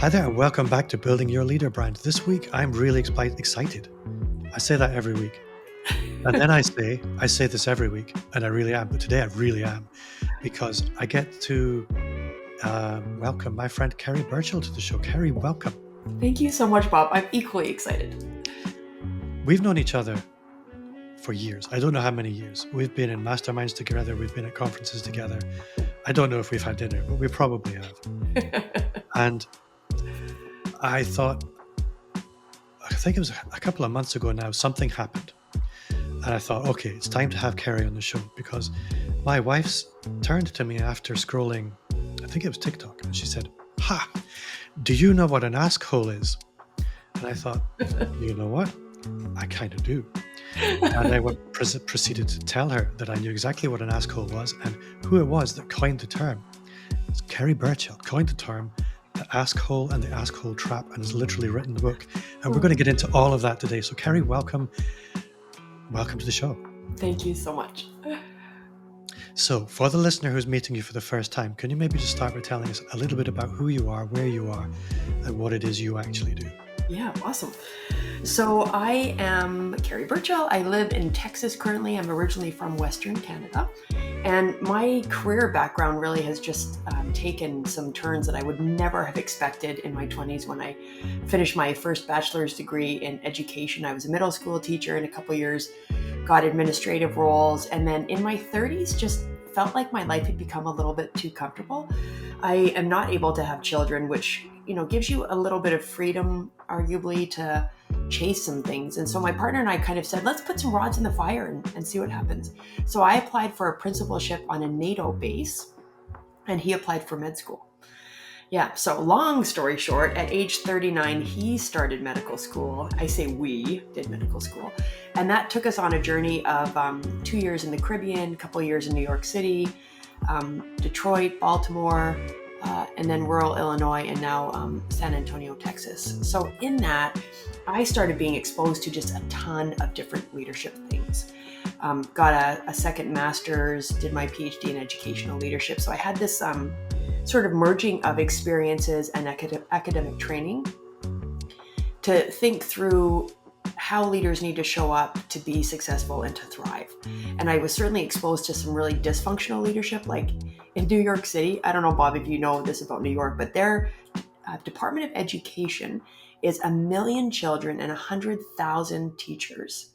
Hi there, and welcome back to Building Your Leader Brand. This week, I'm really excited. I say that every week. And then I say this every week, and I really am. But today I really am, because I get to welcome my friend Kerry Burchill to the show. Kerry, welcome. Thank you so much, Bob. I'm equally excited. We've known each other for years. I don't know how many years. We've been in masterminds together. We've been at conferences together. I don't know if we've had dinner, but we probably have. And I think it was a couple of months ago now, something happened. And I thought, okay, it's time to have Kerry on the show, because my wife's turned to me after scrolling, I think it was TikTok, and she said, do you know what an ask hole is? And I thought, you know what? I kind of do. And I proceeded to tell her that I knew exactly what an ask hole was and who it was that coined the term. It's Kerry Burchill coined the term, the ask hole and the ask hole trap, and has literally written the book. And we're going to get into all of that today. So Kerry, welcome to the show. Thank you so much. So for the listener who's meeting you for the first time, can you maybe just start by telling us a little bit about who you are, where you are, and what it is you actually do? Yeah, awesome. So I am Kerry Burchill. I live in Texas currently. I'm originally from Western Canada. And my career background really has just taken some turns that I would never have expected in my 20s when I finished my first bachelor's degree in education. I was a middle school teacher in a couple years, got administrative roles. And then in my 30s, just felt like my life had become a little bit too comfortable. I am not able to have children, which, gives you a little bit of freedom, arguably, to chase some things. And so my partner and I kind of said, let's put some rods in the fire and see what happens. So I applied for a principalship on a NATO base, and he applied for med school. Yeah, so long story short, at age 39, he started medical school. I say we did medical school. And that took us on a journey of 2 years in the Caribbean, a couple of years in New York City, Detroit, Baltimore, and then rural Illinois, and now San Antonio, Texas. So in that, I started being exposed to just a ton of different leadership things. Got a second master's, did my PhD in educational leadership. So I had this sort of merging of experiences and academic training to think through how leaders need to show up to be successful and to thrive. And I was certainly exposed to some really dysfunctional leadership, like in New York City. I don't know, Bob, if you know this about New York, but their Department of Education is 1 million children and 100,000 teachers.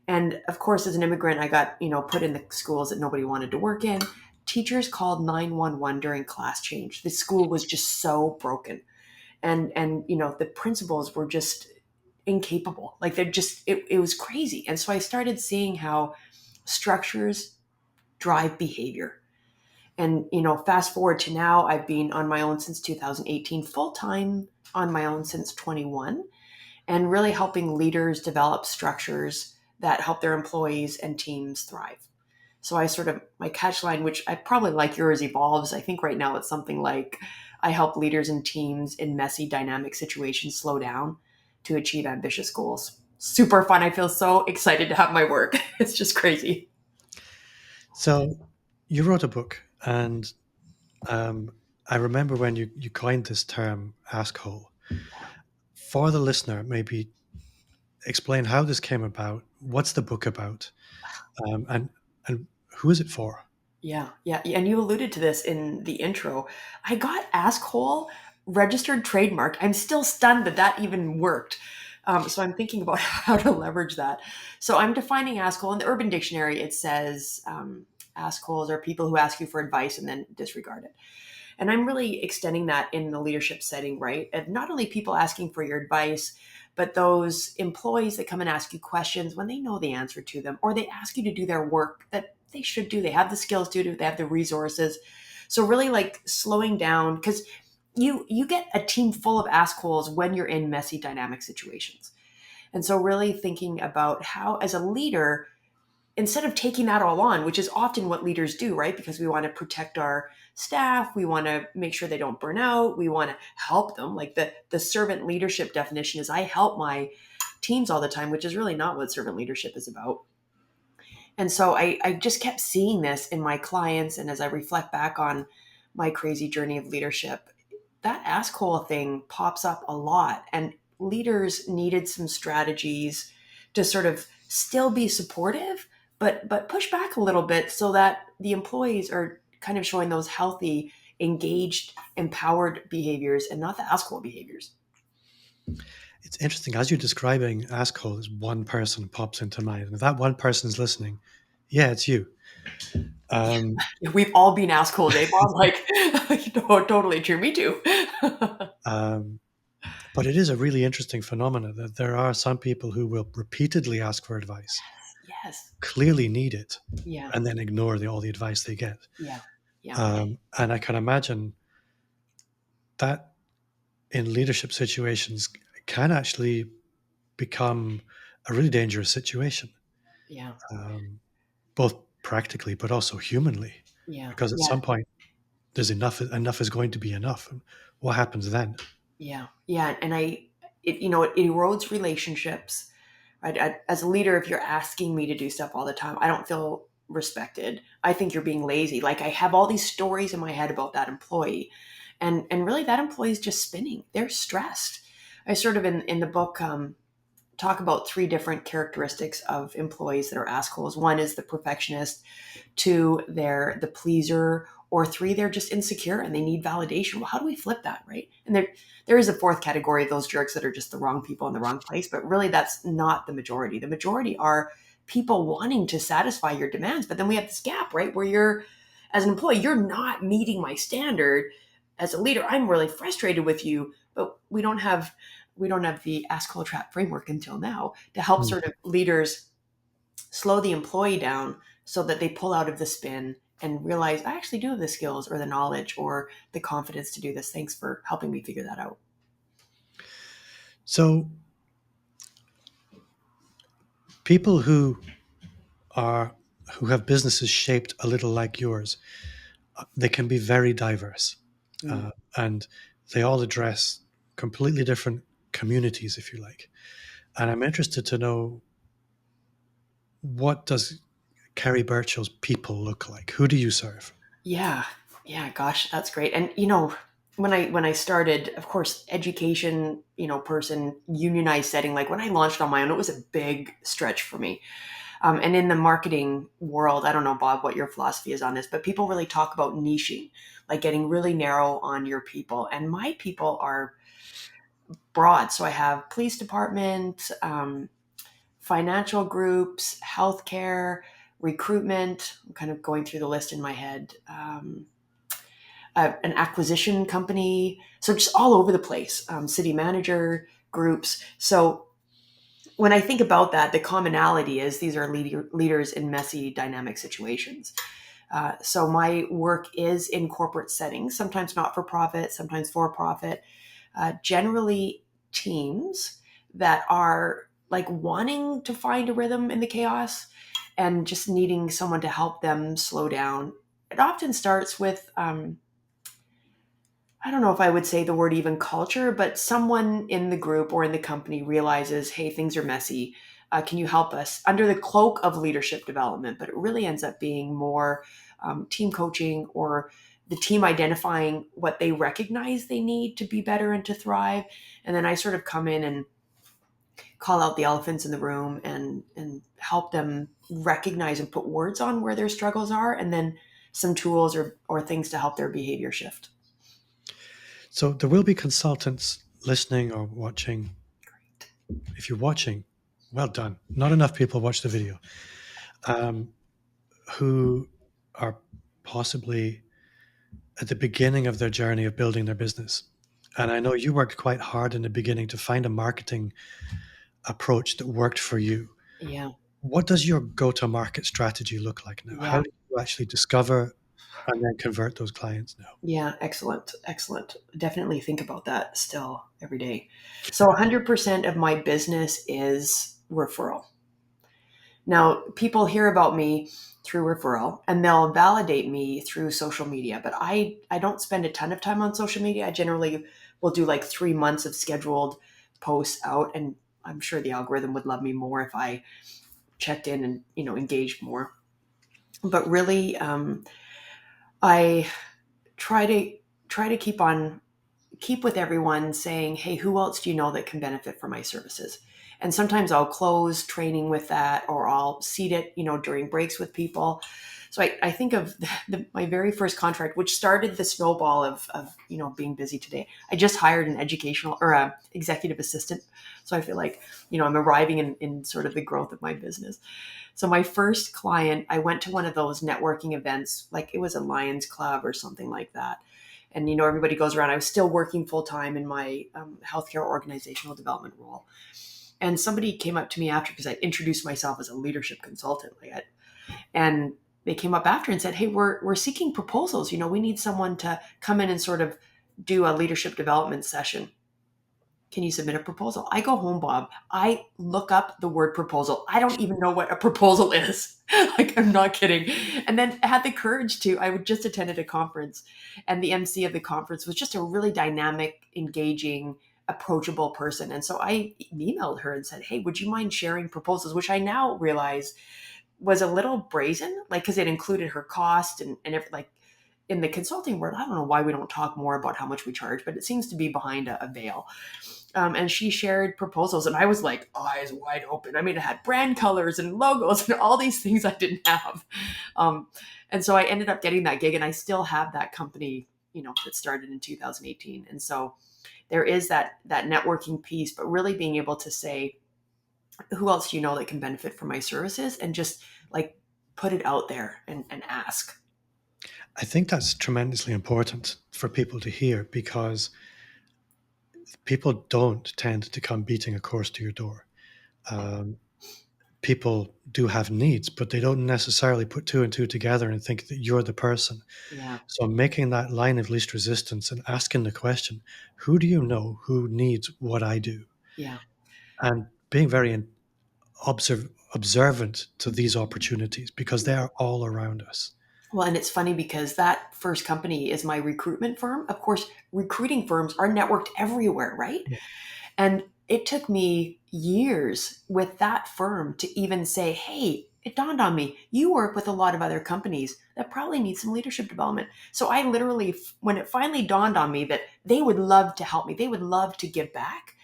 And of course, as an immigrant, I got, put in the schools that nobody wanted to work in. Teachers called 911 during class change. The school was just so broken. And the principals were just incapable. Like it was crazy. And so I started seeing how structures drive behavior. And, fast forward to now, I've been on my own since 2018, full-time on my own since 21, and really helping leaders develop structures that help their employees and teams thrive. So my catch line, which I probably like yours, evolves. I think right now it's something like, I help leaders and teams in messy, dynamic situations slow down to achieve ambitious goals. Super fun. I feel so excited to have my work. It's just crazy. So you wrote a book, and I remember when you coined this term, ask hole. For the listener, maybe explain how this came about, what's the book about, and who is it for? Yeah. And you alluded to this in the intro. I got askhole registered trademark. I'm still stunned that even worked. So I'm thinking about how to leverage that. So I'm defining askhole. In the Urban Dictionary, it says assholes are people who ask you for advice and then disregard it. And I'm really extending that in the leadership setting, right? And not only people asking for your advice, but those employees that come and ask you questions when they know the answer to them, or they ask you to do their work that they should do. They have the skills to do it. They have the resources. So really like slowing down, because you get a team full of assholes when you're in messy dynamic situations. And so really thinking about how, as a leader, instead of taking that all on, which is often what leaders do, right? Because we want to protect our staff. We want to make sure they don't burn out. We want to help them. Like the servant leadership definition is I help my teams all the time, which is really not what servant leadership is about. And so I just kept seeing this in my clients. And as I reflect back on my crazy journey of leadership, that asshole thing pops up a lot, and leaders needed some strategies to sort of still be supportive, but push back a little bit so that the employees are kind of showing those healthy, engaged, empowered behaviors and not the asshole behaviors. It's interesting as you're describing asshole, as one person pops into mind, and if that one person is listening, yeah, it's you. Um, We've all been assholes, eh, Bob? Like, totally true. Me too. um, but it is a really interesting phenomenon that there are some people who will repeatedly ask for advice, Yes. clearly need it, Yeah. and then ignore all the advice they get. Yeah. Yeah. And I can imagine that in leadership situations can actually become a really dangerous situation, Yeah. um, both practically but also humanly, Yeah. because at Yeah. some point there's enough. Enough is going to be enough. And what happens then? Yeah. Yeah. And it erodes relationships, right? As a leader, if you're asking me to do stuff all the time, I don't feel respected. I think you're being lazy. Like, I have all these stories in my head about that employee, and really that employee is just spinning. They're stressed. I sort of in the book, talk about three different characteristics of employees that are assholes. One is the perfectionist, two, they're the pleaser, or three, they're just insecure and they need validation. Well, how do we flip that, right? And there is a fourth category of those jerks that are just the wrong people in the wrong place, but really that's not the majority. The majority are people wanting to satisfy your demands, but then we have this gap, right, where you're, as an employee, you're not meeting my standard. As a leader, I'm really frustrated with you, but we don't have the Asshole Trap framework until now to help Hmm. sort of leaders slow the employee down so that they pull out of the spin and realize I actually do have the skills or the knowledge or the confidence to do this. Thanks for helping me figure that out. So people are who have businesses shaped a little like yours, they can be very diverse, Mm. uh, and they all address completely different communities, if you like. And I'm interested to know, what does Kerry Burchill's people look like? Who do you serve? Yeah, yeah, gosh, that's great. And when I started, of course, education, person, unionized setting. Like when I launched on my own, it was a big stretch for me. And in the marketing world, I don't know, Bob, what your philosophy is on this, but people really talk about niching, like getting really narrow on your people. And my people are broad. So I have police department, financial groups, healthcare, recruitment. I'm kind of going through the list in my head. An acquisition company. So just all over the place, city manager groups. So when I think about that, the commonality is these are leaders in messy, dynamic situations. So my work is in corporate settings, sometimes not for profit, sometimes for profit, generally teams that are like wanting to find a rhythm in the chaos and just needing someone to help them slow down. It often starts with, I don't know if I would say the word even culture, but someone in the group or in the company realizes, hey, things are messy. Can you help us under the cloak of leadership development? But it really ends up being more team coaching or the team identifying what they recognize they need to be better and to thrive. And then I sort of come in and call out the elephants in the room and help them recognize and put words on where their struggles are, and then some tools or things to help their behavior shift. So there will be consultants listening or watching. If you're watching, well done. Not enough people watch the video, um, who are possibly at the beginning of their journey of building their business. And I know you worked quite hard in the beginning to find a marketing approach that worked for you. Yeah. What does your go-to-market strategy look like now? How Yeah. do you actually discover and then convert those clients now? Yeah, excellent. Excellent. Definitely think about that still every day. So 100% of my business is referral. Now, people hear about me through referral and they'll validate me through social media, but I don't spend a ton of time on social media. I generally will do like 3 months of scheduled posts out, and I'm sure the algorithm would love me more if I checked in and, engaged more. But really, I try to keep on keep with everyone saying, hey, who else do you know that can benefit from my services? And sometimes I'll close training with that, or I'll seed it, during breaks with people. So I think of my very first contract, which started the snowball of being busy today. I just hired an educational or a executive assistant. So I feel like, I'm arriving in sort of the growth of my business. So my first client, I went to one of those networking events, like it was a Lions Club or something like that. And, everybody goes around. I was still working full time in my healthcare organizational development role. And somebody came up to me after, because I introduced myself as a leadership consultant. And they came up after and said, hey, we're seeking proposals. We need someone to come in and sort of do a leadership development session. Can you submit a proposal? I go home, Bob. I look up the word proposal. I don't even know what a proposal is. Like, I'm not kidding. And then had the courage I would just attended a conference, and the MC of the conference was just a really dynamic, engaging, approachable person. And so I emailed her and said, hey, would you mind sharing proposals? Which I now realize was a little brazen, like, because it included her cost and like, in the consulting world, I don't know why we don't talk more about how much we charge, but it seems to be behind a veil. And she shared proposals, and I was like eyes wide open. I mean, it had brand colors and logos and all these things I didn't have. And so I ended up getting that gig, and I still have that company, that started in 2018. And so there is that networking piece, but really being able to say, who else do you know that can benefit from my services, and just like put it out there and ask. I think that's tremendously important for people to hear, because people don't tend to come beating a course to your door. People do have needs, but they don't necessarily put two and two together and think that you're the person. Yeah. So making that line of least resistance and asking the question, who do you know who needs what I do? Yeah. And being very observant to these opportunities, because they are all around us. Well, and it's funny because that first company is my recruitment firm. Of course, recruiting firms are networked everywhere, right? Yeah. And it took me years with that firm to even say, hey, it dawned on me, you work with a lot of other companies that probably need some leadership development. So I literally, when it finally dawned on me that they would love to help me, they would love to give back,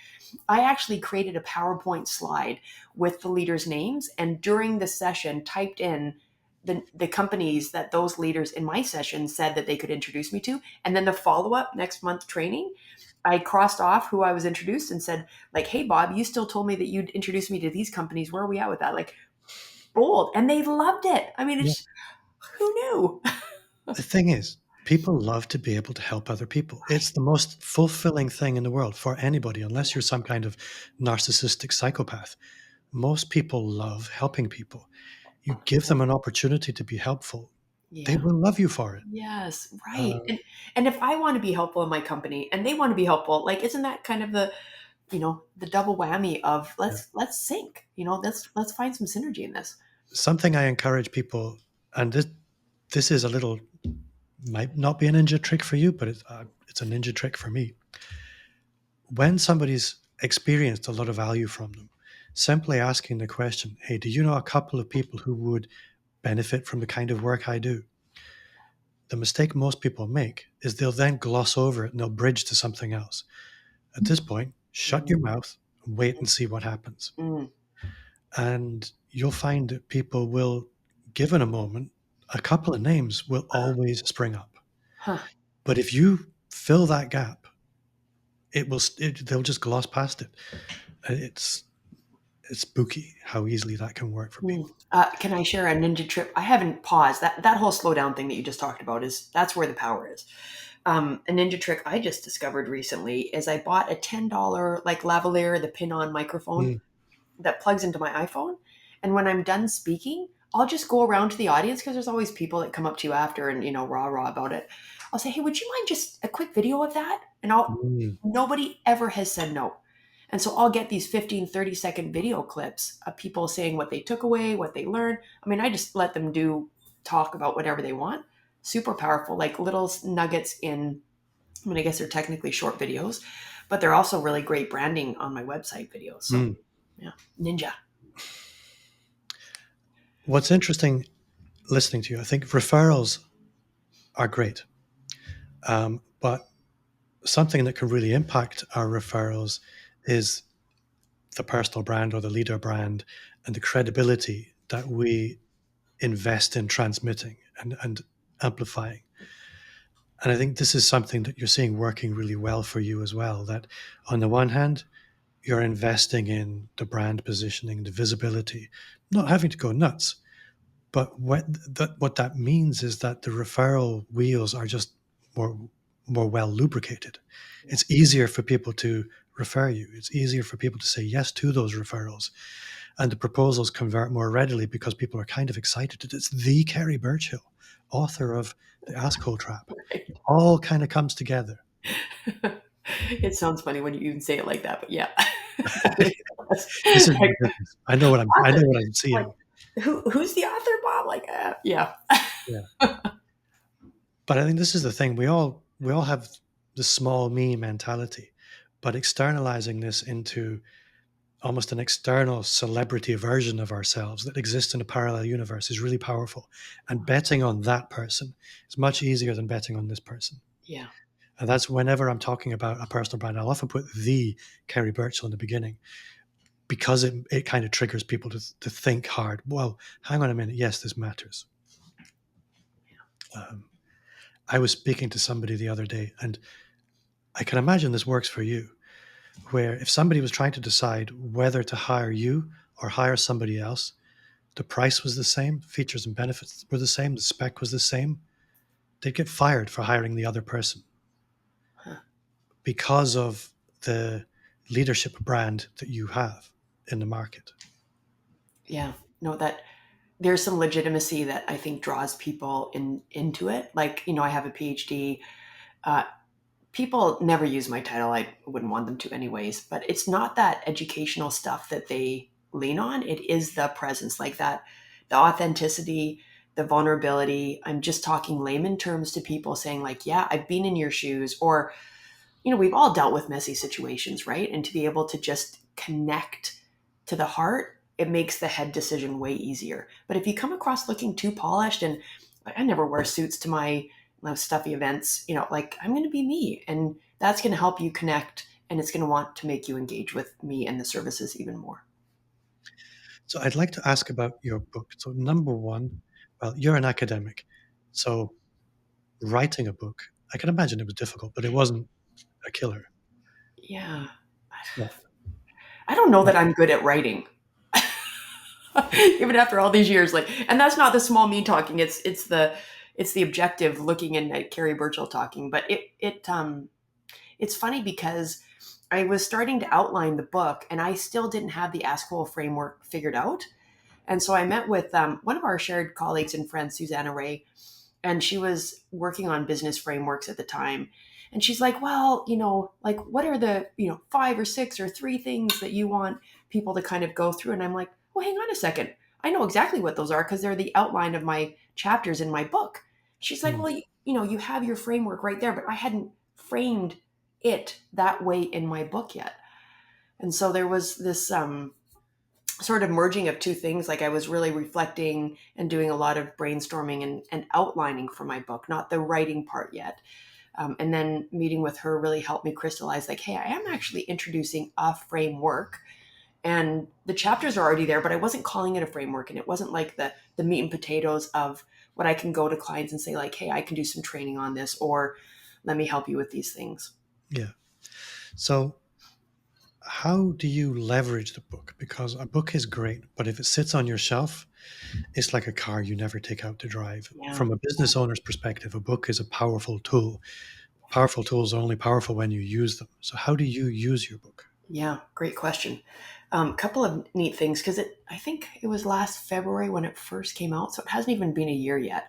I actually created a PowerPoint slide with the leaders' names, and during the session typed in the companies that those leaders in my session said that they could introduce me to. And then the follow-up next month training, I crossed off who I was introduced and said, like, hey, Bob, you still told me that you'd introduce me to these companies. Where are we at with that? Like, bold. And they loved it. I mean, Yeah. it's, who knew? The thing is, people love to be able to help other people. It's the most fulfilling thing in the world for anybody, unless you're some kind of narcissistic psychopath. Most people love helping people. You give them an opportunity to be helpful, they Yeah. will love you for it. Yes. Right. Uh, And if I want to be helpful in my company and they want to be helpful, like, isn't that kind of the double whammy of yeah. let's sync, let's find some synergy in this. Something I encourage people, and this is a little, might not be a ninja trick for you, but it's a ninja trick for me. When somebody's experienced a lot of value from them, simply asking the question, hey, do you know a couple of people who would benefit from the kind of work I do? The mistake most people make is they'll then gloss over it and they'll bridge to something else. At this point, shut your Mm, mouth and wait and see what happens. mm, And you'll find that people will, given a moment, a couple of names will always spring up. huh. But if you fill that gap, they'll just gloss past it. It's spooky how easily that can work for Mm. people. Can I share a ninja trip? I haven't paused. That whole slow down thing that you just talked about that's where the power is. A ninja trick I just discovered recently is I bought a $10 like lavalier, the pin-on microphone Mm, that plugs into my iPhone. And when I'm done speaking, I'll just go around to the audience, because there's always people that come up to you after and rah rah about it. I'll say, hey, would you mind just a quick video of that? And mm, nobody ever has said no. And so I'll get these 15, 30-second video clips of people saying what they took away, what they learned. I mean, I just let them talk about whatever they want. Super powerful, like little nuggets in, I mean, I guess they're technically short videos, but they're also really great branding on my website videos. So mm. yeah, ninja. What's interesting listening to you, I think referrals are great. But something that can really impact our referrals is the personal brand or the leader brand and the credibility that we invest in transmitting and amplifying. And I think this is something that you're seeing working really well for you as well. That on the one hand, you're investing in the brand positioning, the visibility, not having to go nuts. But what that means is that the referral wheels are just more more well lubricated. Yeah. It's easier for people to refer you. It's easier for people to say yes to those referrals, and the proposals convert more readily because people are kind of excited that it's the Kerry Burchill, author of the Asshole Trap. It all kind of comes together. It sounds funny when you even say it like that, but yeah. This is my Like, business. I know author, what I'm like, seeing. who's the author, Bob? Like, yeah. Yeah. But I think this is the thing. We all have the small me mentality, but externalizing this into almost an external celebrity version of ourselves that exists in a parallel universe is really powerful. And betting on that person is much easier than betting on this person. Yeah. And that's whenever I'm talking about a personal brand, I'll often put the Kerry Burchill in the beginning because it kind of triggers people to think hard. Well, hang on a minute. Yes, this matters. Um, I was speaking to somebody the other day, and I can imagine this works for you, where if somebody was trying to decide whether to hire you or hire somebody else, the price was the same, features and benefits were the same, the spec was the same, they'd get fired for hiring the other person Huh. because of the leadership brand that you have in the market. Yeah. No, that there's some legitimacy that I think draws people into it. Like, I have a PhD. Uh, People never use my title. I wouldn't want them to anyways, but it's not that educational stuff that they lean on. It is the presence, like that, the authenticity, the vulnerability. I'm just talking layman terms to people saying like, yeah, I've been in your shoes, or, we've all dealt with messy situations, right? And to be able to just connect to the heart, it makes the head decision way easier. But if you come across looking too polished, and like, I never wear suits to my stuffy events, like, I'm going to be me, and that's going to help you connect, and it's going to want to make you engage with me and the services even more. So I'd like to ask about your book. So number one, well, you're an academic. So writing a book, I can imagine it was difficult, but it wasn't a killer. Yeah. Well, I don't know well, that I'm good at writing. Even after all these years, like, and that's not the small me talking. It's the objective looking in at Kerry Burchill talking. But it's funny because I was starting to outline the book, and I still didn't have the Ask Whole framework figured out. And so I met with one of our shared colleagues and friends, Susanna Ray, and she was working on business frameworks at the time. And she's like, well, like, what are the, five or six or three things that you want people to kind of go through? And I'm like, well, hang on a second. I know exactly what those are because they're the outline of my chapters in my book. She's like, hmm. well, you have your framework right there, but I hadn't framed it that way in my book yet. And so there was this sort of merging of two things. Like, I was really reflecting and doing a lot of brainstorming and outlining for my book, not the writing part yet. And then meeting with her really helped me crystallize, like, hey, I am actually introducing a framework, and the chapters are already there, but I wasn't calling it a framework, and it wasn't like the meat and potatoes of what I can go to clients and say like, hey, I can do some training on this, or let me help you with these things. Yeah. So how do you leverage the book? Because a book is great, but if it sits on your shelf, it's like a car you never take out to drive. Yeah. From a business owner's perspective, a book is a powerful tool. Powerful tools are only powerful when you use them. So how do you use your book? Yeah, great question. Couple of neat things, because I think it was last February when it first came out, so it hasn't even been a year yet.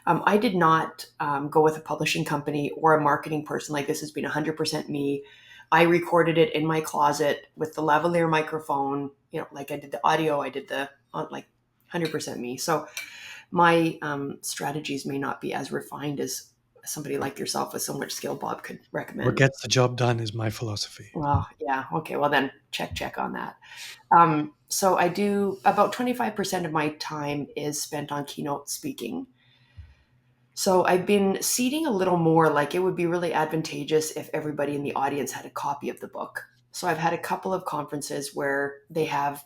I did not go with a publishing company or a marketing person. Like, this has been 100% me. I recorded it in my closet with the lavalier microphone. Like, I did the audio, I did the like 100% me. So my strategies may not be as refined as somebody like yourself with so much skill Bob could What recommend. gets the job done is my philosophy. Well, yeah. Okay. Well, then check on that. So I do about 25% of my time is spent on keynote speaking. So I've been seeding a little more, like it would be really advantageous if everybody in the audience had a copy of the book. So I've had a couple of conferences where they have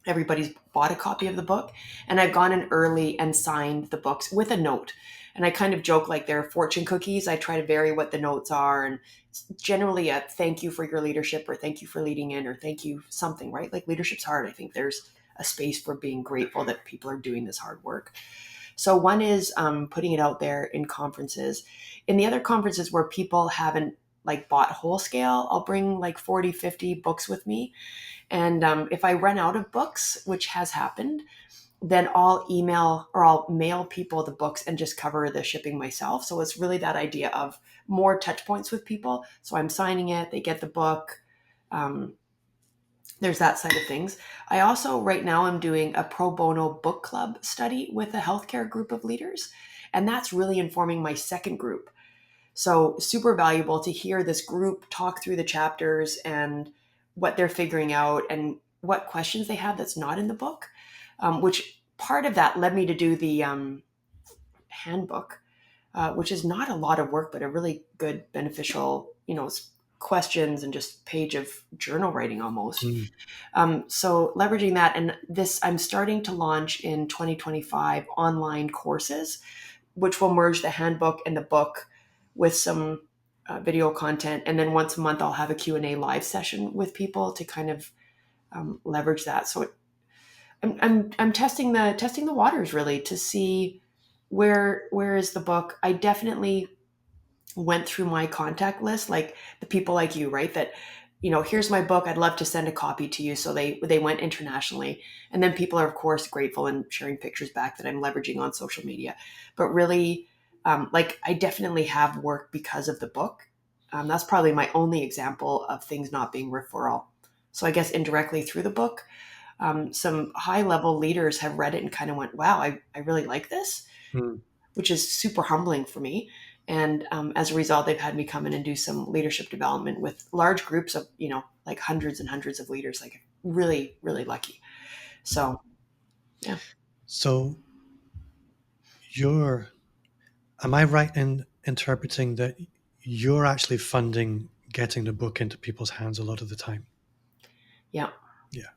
everybody's bought a copy of the book, and I've gone in early and signed the books with a note. And I kind of joke like they're fortune cookies. I try to vary what the notes are, and it's generally a thank you for your leadership, or thank you for leading in, or thank you something, right? Like leadership's hard. I think there's a space for being grateful that people are doing this hard work. So one is putting it out there in conferences. In the other conferences where people haven't like bought whole scale, I'll bring like 40, 50 books with me. And if I run out of books, which has happened, then I'll email or I'll mail people the books and just cover the shipping myself. So it's really that idea of more touch points with people. So I'm signing it, they get the book. Um, there's that side of things. I also, right now, I'm doing a pro bono book club study with a healthcare group of leaders. And that's really informing my second group. So, super valuable to hear this group talk through the chapters and what they're figuring out and what questions they have that's not in the book, which part of that led me to do the handbook, which is not a lot of work, but a really good, beneficial, questions and just page of journal writing almost. Mm. So leveraging that, and this, I'm starting to launch in 2025 online courses, which will merge the handbook and the book with some video content. And then once a month, I'll have a Q&A live session with people to kind of leverage that. So I'm testing the waters really to see where is the book. I definitely went through my contact list, like the people like you, right? That, here's my book. I'd love to send a copy to you. So they went internationally. And then people are, of course, grateful and sharing pictures back that I'm leveraging on social media. But really, like I definitely have work because of the book. That's probably my only example of things not being referral. So I guess indirectly through the book, some high level leaders have read it and kind of went, wow, I really like this, Mm. which is super humbling for me. And as a result, they've had me come in and do some leadership development with large groups of, like hundreds and hundreds of leaders, like really, really lucky. So, yeah. So you're, am I right in interpreting that you're actually funding getting the book into people's hands a lot of the time? Yeah. Yeah.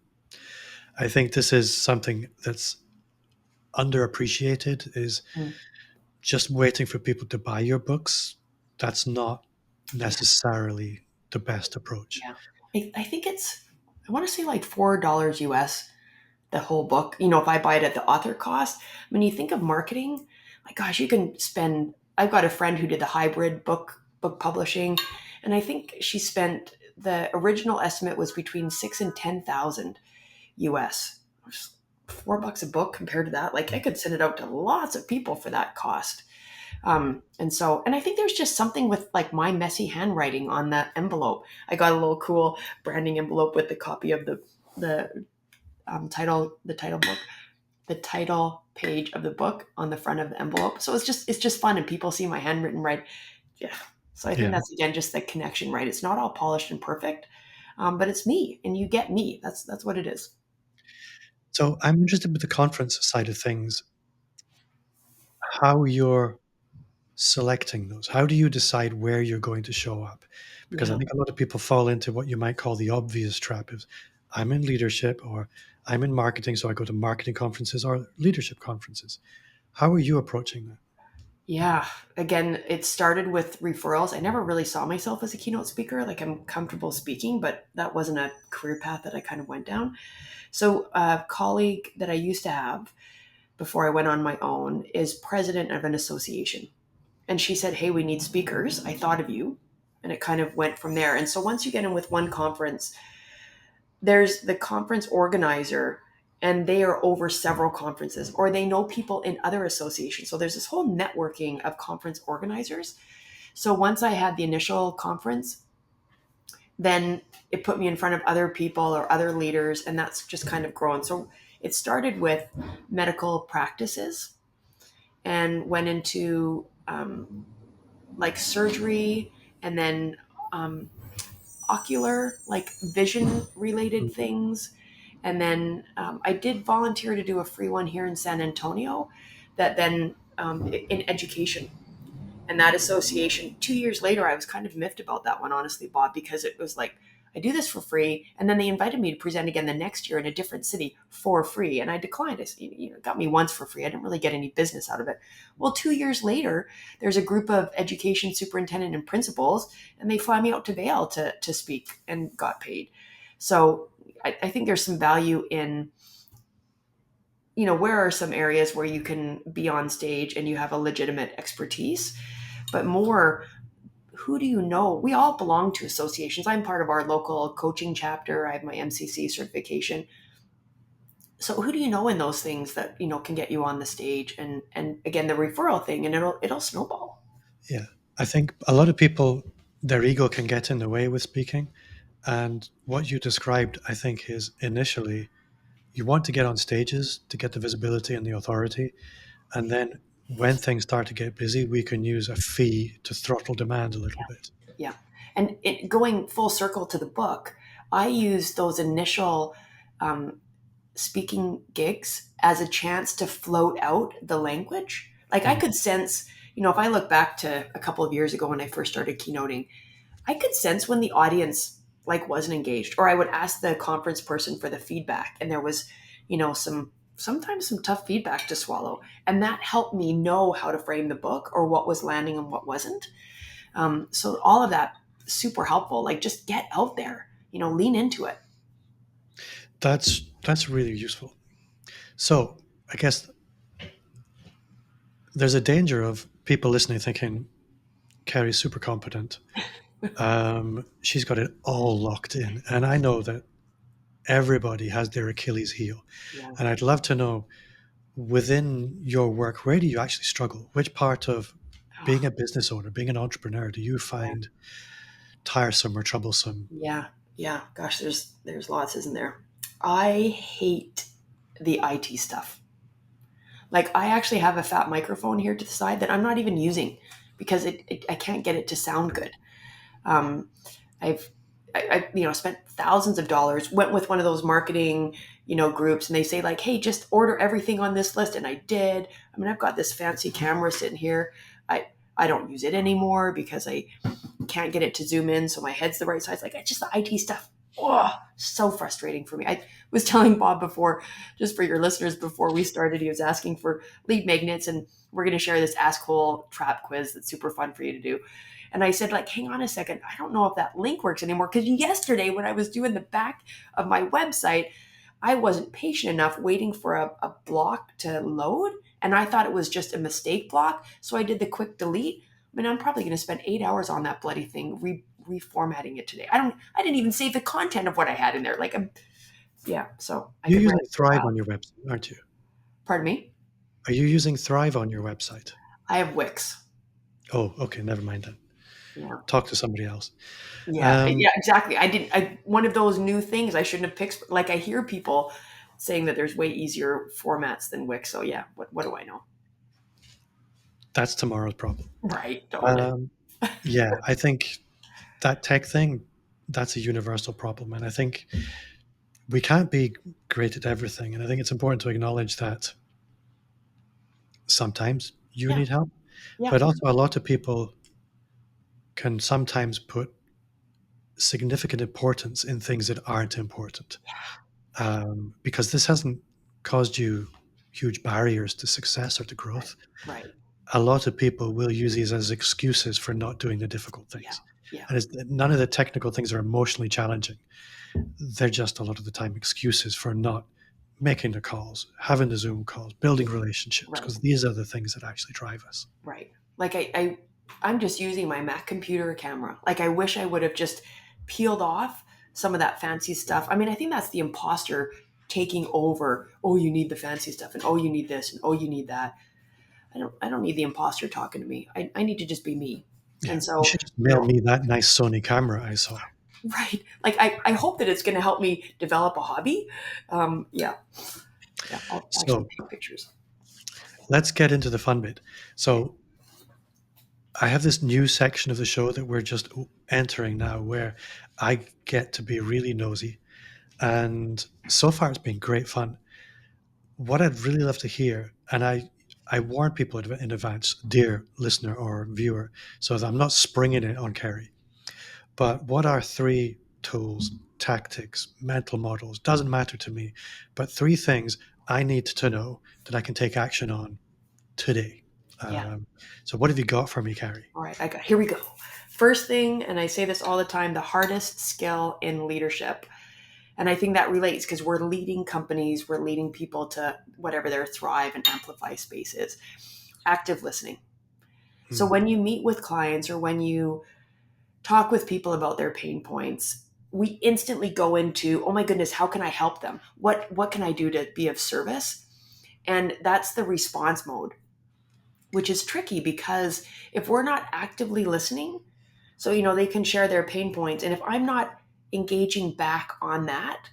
I think this is something that's underappreciated is Mm, just waiting for people to buy your books. That's not yeah. necessarily the best approach. Yeah. I think I want to say like $4 US, the whole book. If I buy it at the author cost, when you think of marketing, my gosh, you can spend, I've got a friend who did the hybrid book publishing, and I think she spent, the original estimate was between 6 and 10,000 US. $4 a book compared to that. Like I could send it out to lots of people for that cost. And I think there's just something with like my messy handwriting on that envelope. I got a little cool branding envelope with the copy of the title book, the title page of the book on the front of the envelope. So it's just fun, and people see my handwritten right. Yeah. So I think Yeah. that's again just the connection, right? It's not all polished and perfect, but it's me, and you get me. That's what it is. So I'm interested with the conference side of things, how you're selecting those. How do you decide where you're going to show up? Because I Yeah. think a lot of people fall into what you might call the obvious trap is I'm in leadership or I'm in marketing, so I go to marketing conferences or leadership conferences. How are you approaching that? Yeah. Again, it started with referrals. I never really saw myself as a keynote speaker. Like I'm comfortable speaking, but that wasn't a career path that I kind of went down. So a colleague that I used to have before I went on my own is president of an association. And she said, hey, we need speakers. I thought of you. And it kind of went from there. And so once you get in with one conference, there's the conference organizer, and they are over several conferences, or they know people in other associations. So there's this whole networking of conference organizers. So once I had the initial conference, then it put me in front of other people or other leaders, and that's just kind of grown. So it started with medical practices and went into like surgery, and then um, ocular, like vision related Mhm. things. And then I did volunteer to do a free one here in San Antonio that then in education and that association. 2 years later, I was kind of miffed about that one, honestly, Bob, because it was like, I do this for free. And then they invited me to present again the next year in a different city for free. And I declined. I said, it got me once for free. I didn't really get any business out of it. Well, 2 years later, there's a group of education superintendent and principals, and they fly me out to Vail to speak and got paid. So I think there's some value in, where are some areas where you can be on stage and you have a legitimate expertise, but more, who do you know? We all belong to associations. I'm part of our local coaching chapter. I have my MCC certification. So who do you know in those things that, can get you on the stage, and again, the referral thing, and it'll snowball. Yeah. I think a lot of people, their ego can get in the way with speaking. And what you described, I think, is initially you want to get on stages to get the visibility and the authority. And then when things start to get busy, we can use a fee to throttle demand a little bit. Yeah. And going full circle to the book, I use those initial speaking gigs as a chance to float out the language. Like I could sense, if I look back to a couple of years ago when I first started keynoting, I could sense when the audience wasn't engaged, or I would ask the conference person for the feedback, and there was, sometimes some tough feedback to swallow, and that helped me know how to frame the book or what was landing and what wasn't. So all of that super helpful. Like just get out there, lean into it. That's really useful. So I guess there's a danger of people listening thinking Kerry's super competent. She's got it all locked in. And I know that everybody has their Achilles heel. Yeah. And I'd love to know, within your work, where do you actually struggle? Which part of being a business owner, being an entrepreneur, do you find tiresome or troublesome? Yeah. Yeah. Gosh, there's lots, isn't there? I hate the IT stuff. Like I actually have a fat microphone here to the side that I'm not even using because I can't get it to sound good. I've spent thousands of dollars, went with one of those marketing, groups, and they say like, hey, just order everything on this list. And I did. I mean, I've got this fancy camera sitting here. I don't use it anymore because I can't get it to zoom in so my head's the right size. Like it's just the IT stuff. Oh, so frustrating for me. I was telling Bob before, just for your listeners, before we started, he was asking for lead magnets, and we're going to share this Ask Cole trap quiz that's super fun for you to do. And I said, hang on a second. I don't know if that link works anymore. Because yesterday when I was doing the back of my website, I wasn't patient enough waiting for a block to load. And I thought it was just a mistake block. So I did the quick delete. I mean, I'm probably going to spend 8 hours on that bloody thing, reformatting it today. I didn't even save the content of what I had in there. So You're using Thrive on your website, aren't you? Pardon me? Are you using Thrive on your website? I have Wix. Oh, okay. Never mind then. Yeah. Talk to somebody else. Yeah, exactly. One of those new things I shouldn't have picked. Like I hear people saying that there's way easier formats than Wix. So yeah, what do I know? That's tomorrow's problem. Right. Totally. Yeah, I think that tech thing, that's a universal problem. And I think we can't be great at everything. And I think it's important to acknowledge that sometimes you need help, but also a lot of people can sometimes put significant importance in things that aren't important. Because this hasn't caused you huge barriers to success or to growth. Right. A lot of people will use these as excuses for not doing the difficult things. Yeah. And none of the technical things are emotionally challenging. They're just a lot of the time excuses for not making the calls, having the Zoom calls, building relationships, because these are the things that actually drive us. Right. Like I'm just using my Mac computer camera. Like I wish I would have just peeled off some of that fancy stuff. I mean, I think that's the imposter taking over. Oh, you need the fancy stuff, and oh, you need this, and oh, you need that. I don't need the imposter talking to me. I need to just be me. Yeah. And so you should just mail me that nice Sony camera I saw. Right. Like I hope that it's going to help me develop a hobby. Yeah. I'll actually take pictures. Let's get into the fun bit. So I have this new section of the show that we're just entering now where I get to be really nosy. And so far it's been great fun. What I'd really love to hear, and I I warn people in advance, dear listener or viewer, so that I'm not springing it on Kerry. But what are three tools, tactics, mental models? Doesn't matter to me, but three things I need to know that I can take action on today. Yeah. So, what have you got for me, Carrie? All right. Here we go. First thing, and I say this all the time, the hardest skill in leadership. And I think that relates because we're leading companies, we're leading people to whatever their thrive and amplify space is. Active listening. So Mm, when you meet with clients or when you talk with people about their pain points, we instantly go into, oh my goodness, how can I help them? What can I do to be of service? And that's the response mode, which is tricky because if we're not actively listening, so they can share their pain points, and if I'm not engaging back on that,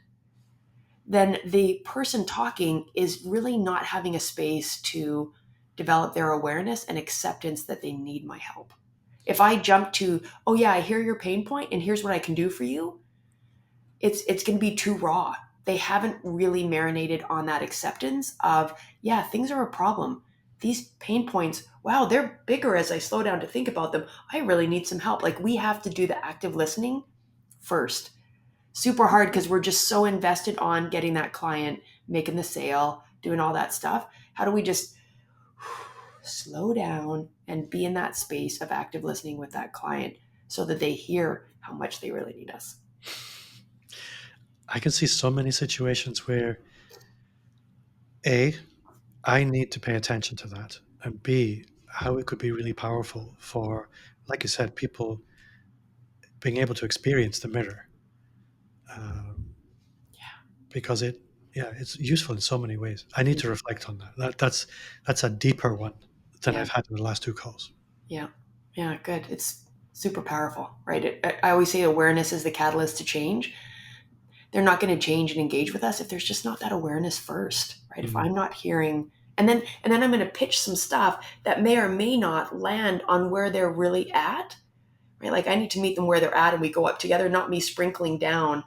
then the person talking is really not having a space to develop their awareness and acceptance that they need my help. If I jump to, oh yeah, I hear your pain point and here's what I can do for you, it's going to be too raw. They haven't really marinated on that acceptance of, yeah, things are a problem. These pain points, wow, they're bigger as I slow down to think about them. I really need some help. Like, we have to do the active listening first. Super hard because we're just so invested on getting that client, making the sale, doing all that stuff. How do we just slow down and be in that space of active listening with that client so that they hear how much they really need us? I can see so many situations where A, I need to pay attention to that, and B, how it could be really powerful for, like you said, people being able to experience the mirror, um, because it's useful in so many ways. I need to reflect on that. That's a deeper one than Yeah. I've had in the last two calls. Yeah. Yeah. Good. It's super powerful, right? I always say awareness is the catalyst to change. They're not going to change and engage with us if there's just not that awareness first, right? If Mm. I'm not hearing, and then I'm going to pitch some stuff that may or may not land on where they're really at, right? Like, I need to meet them where they're at and we go up together, not me sprinkling down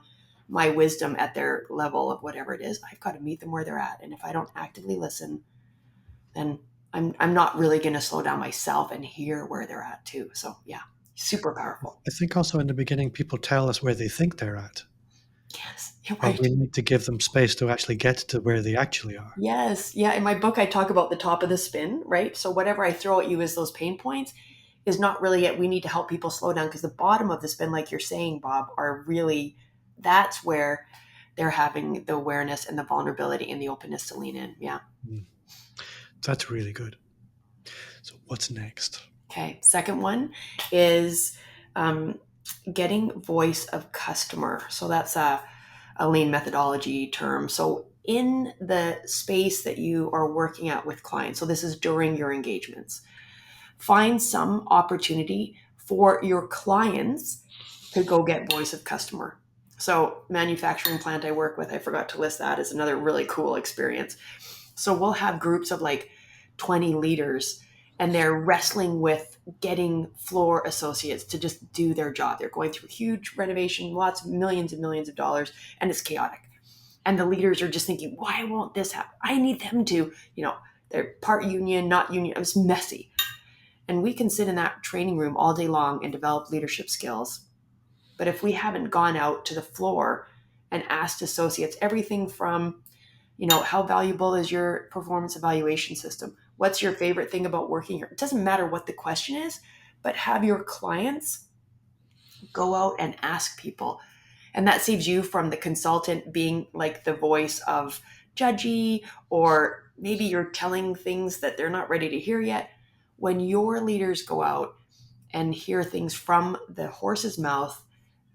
my wisdom at their level of whatever it is. I've got to meet them where they're at. And if I don't actively listen, then I'm not really going to slow down myself and hear where they're at too. So yeah, super powerful. I think also in the beginning, people tell us where they think they're at, Yes, you're but right. we need to give them space to actually get to where they actually are. Yes. Yeah. In my book, I talk about the top of the spin, right? So whatever I throw at you as those pain points is not really it. We need to help people slow down because the bottom of the spin, like you're saying, Bob, are really, that's where they're having the awareness and the vulnerability and the openness to lean in. Yeah. Mm. That's really good. So what's next? Okay. Second one is um, getting voice of customer. So that's a lean methodology term. So in the space that you are working at with clients, so this is during your engagements, find some opportunity for your clients to go get voice of customer. So manufacturing plant I work with, I forgot to list that, is another really cool experience. So we'll have groups of like 20 leaders and they're wrestling with getting floor associates to just do their job. They're going through huge renovation, lots of millions and millions of dollars, and it's chaotic. And the leaders are just thinking, why won't this happen? I need them to, they're part union, not union. It's messy. And we can sit in that training room all day long and develop leadership skills. But if we haven't gone out to the floor and asked associates everything from, how valuable is your performance evaluation system? What's your favorite thing about working here? It doesn't matter what the question is, but have your clients go out and ask people. And that saves you from the consultant being like the voice of judgy, or maybe you're telling things that they're not ready to hear yet. When your leaders go out and hear things from the horse's mouth,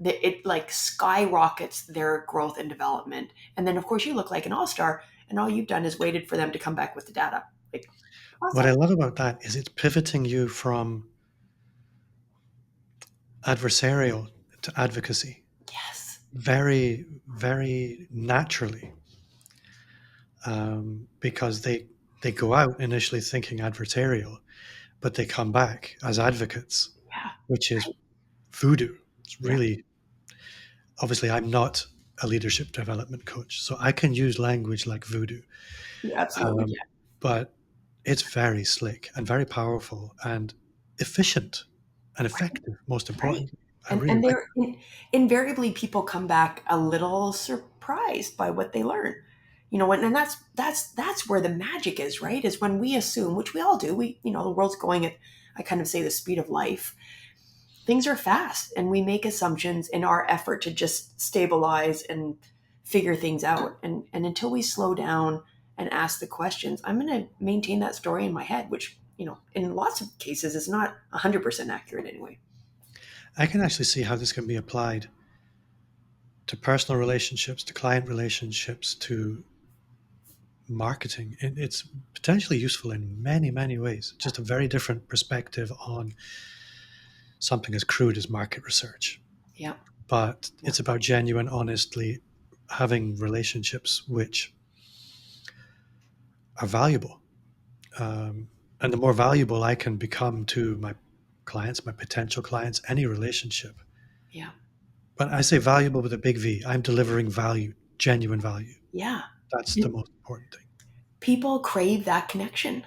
it like skyrockets their growth and development. And then of course you look like an all-star, and all you've done is waited for them to come back with the data. Like, What I awesome. love about that is it's pivoting you from adversarial to advocacy Yes. very, very naturally, because they go out initially thinking adversarial, but they come back as advocates, Yeah. which is Right. voodoo. It's Yeah. really, obviously, I'm not a leadership development coach, so I can use language like voodoo, You absolutely um, can. but it's very slick and very powerful and efficient and effective, most right? importantly. I And really like they're invariably people come back a little surprised by what they learn. And that's where the magic is, right? Is when we assume, which we all do, the world's going at, I kind of say, the speed of life. Things are fast and we make assumptions in our effort to just stabilize and figure things out. And until we slow down and ask the questions, I'm going to maintain that story in my head, which, in lots of cases is not 100% accurate anyway. I can actually see how this can be applied to personal relationships, to client relationships, to marketing. It's potentially useful in many, many ways. Just a very different perspective on something as crude as market research. Yeah. But Yeah. it's about genuine, honestly having relationships which are valuable. And the more valuable I can become to my clients, my potential clients, any relationship. Yeah. But I say valuable with a big V. I'm delivering value, genuine value. Yeah. That's the And most important thing. people crave that connection,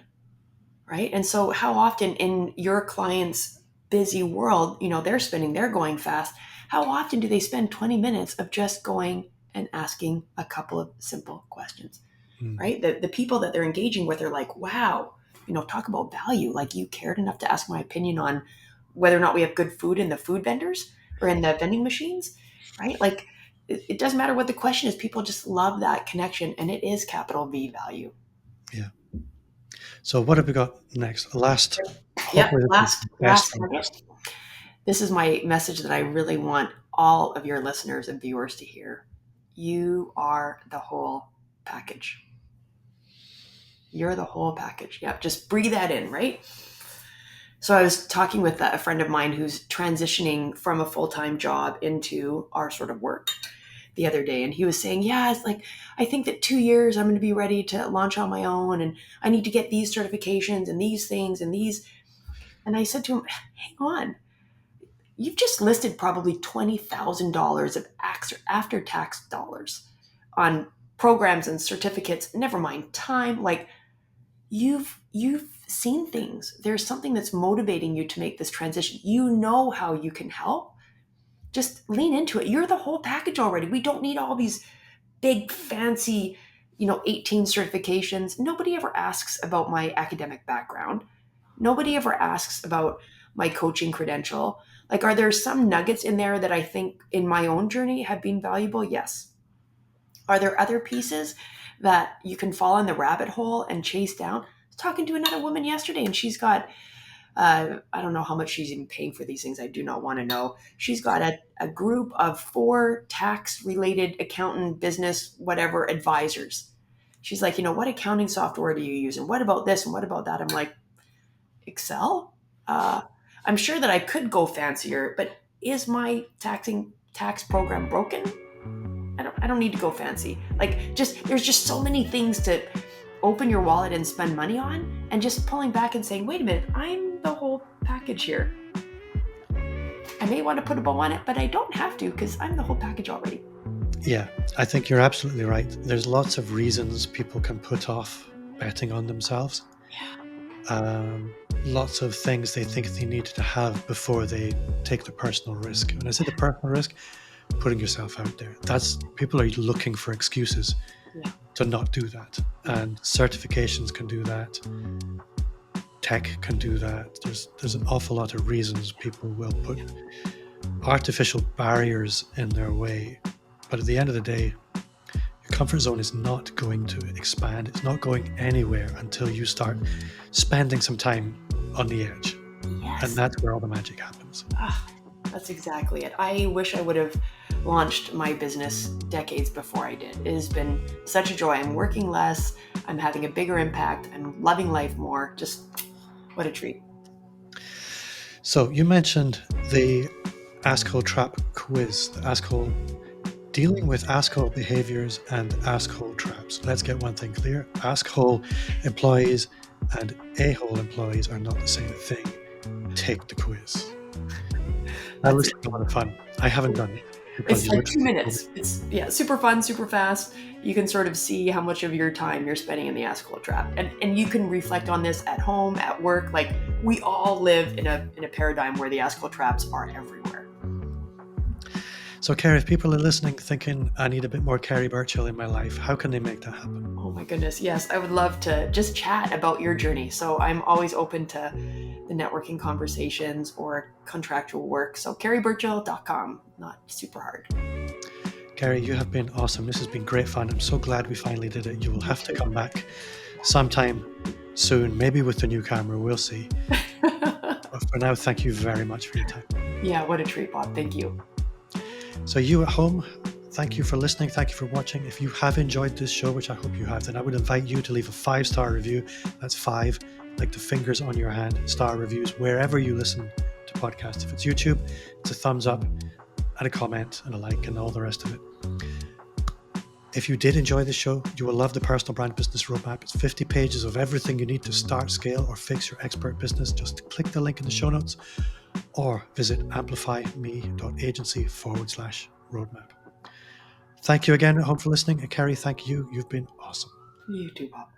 right? And so how often in your client's busy world, they're going fast. How often do they spend 20 minutes of just going and asking a couple of simple questions, Mm. right? The people that they're engaging with are like, wow, talk about value. Like, you cared enough to ask my opinion on whether or not we have good food in the food vendors or in the vending machines, right? Like, it doesn't matter what the question is. People just love that connection, and it is capital V value. Yeah. So what have we got next? Last, Yep. hopefully this is Last the best last for nugget. last. This is my message that I really want all of your listeners and viewers to hear. You are the whole package. You're the whole package. Yep. Just breathe that in, right? So I was talking with a friend of mine who's transitioning from a full-time job into our sort of work the other day. And he was saying, yeah, it's like, I think that 2 years I'm going to be ready to launch on my own. And I need to get these certifications and these things and these. And I said to him, hang on. You've just listed probably $20,000 of after tax dollars on programs and certificates, never mind time. Like, you've seen things. There's something that's motivating you to make this transition. You know how you can help. Just lean into it. You're the whole package already. We don't need all these big fancy 18 certifications. Nobody ever asks about my academic background. Nobody ever asks about my coaching credential. Like, are there some nuggets in there that I think in my own journey have been valuable? Yes. Are there other pieces that you can fall in the rabbit hole and chase down? I was talking to another woman yesterday, and she's got, I don't know how much she's even paying for these things. I do not want to know. She's got a group of 4 tax related accountant, business, whatever advisors. She's like, what accounting software do you use? And what about this? And what about that? I'm like, Excel? I'm sure that I could go fancier, but is my tax program broken? I don't need to go fancy. Like, there's just so many things to open your wallet and spend money on, and just pulling back and saying, wait a minute, I'm the whole package here. I may want to put a bow on it, but I don't have to, because I'm the whole package already. Yeah, I think you're absolutely right. There's lots of reasons people can put off betting on themselves. Lots of things they think they need to have before they take the personal risk. When I say the personal risk, putting yourself out there. That's, people are looking for excuses to not do that. And certifications can do that. Tech can do that. There's an awful lot of reasons people will put artificial barriers in their way. But at the end of the day, your comfort zone is not going to expand. It's not going anywhere until you start spending some time on the edge. Yes. And that's where all the magic happens. That's exactly it. I wish I would have launched my business decades before I did. It has been such a joy. I'm working less. I'm having a bigger impact. I'm loving life more. Just what a treat. So you mentioned the asshole trap quiz, the asshole, dealing with asshole behaviors and asshole traps. Let's get one thing clear. Asshole employees and a-hole employees are not the same thing. Take the quiz. That looks like a lot of fun. I haven't done it. because It's you like literally 2 minutes. It's super fun, super fast. You can sort of see how much of your time you're spending in the Ask Hello trap, and you can reflect on this at home, at work. Like we all live in a paradigm where the Ask Hello traps are everywhere. So, Kerry, if people are listening thinking, I need a bit more Kerry Burchill in my life, how can they make that happen? Oh my goodness, yes. I would love to just chat about your journey. So I'm always open to the networking conversations or contractual work. So kerryburchill.com, not super hard. Kerry, you have been awesome. This has been great fun. I'm so glad we finally did it. You will have to come back sometime soon, maybe with the new camera. We'll see. But for now, thank you very much for your time. Yeah, what a treat, Bob. Thank you. So you at home, thank you for listening. Thank you for watching. If you have enjoyed this show, which I hope you have, then I would invite you to leave a 5-star review. That's 5, like the fingers on your hand, star reviews, wherever you listen to podcasts. If it's YouTube, it's a thumbs up and a comment and a like and all the rest of it. If you did enjoy the show, you will love the Personal Brand Business Roadmap. It's 50 pages of everything you need to start, scale, or fix your expert business. Just click the link in the show notes or visit amplifyme.agency/roadmap. Thank you again at home for listening. And Kerry, thank you. You've been awesome. You too, Bob.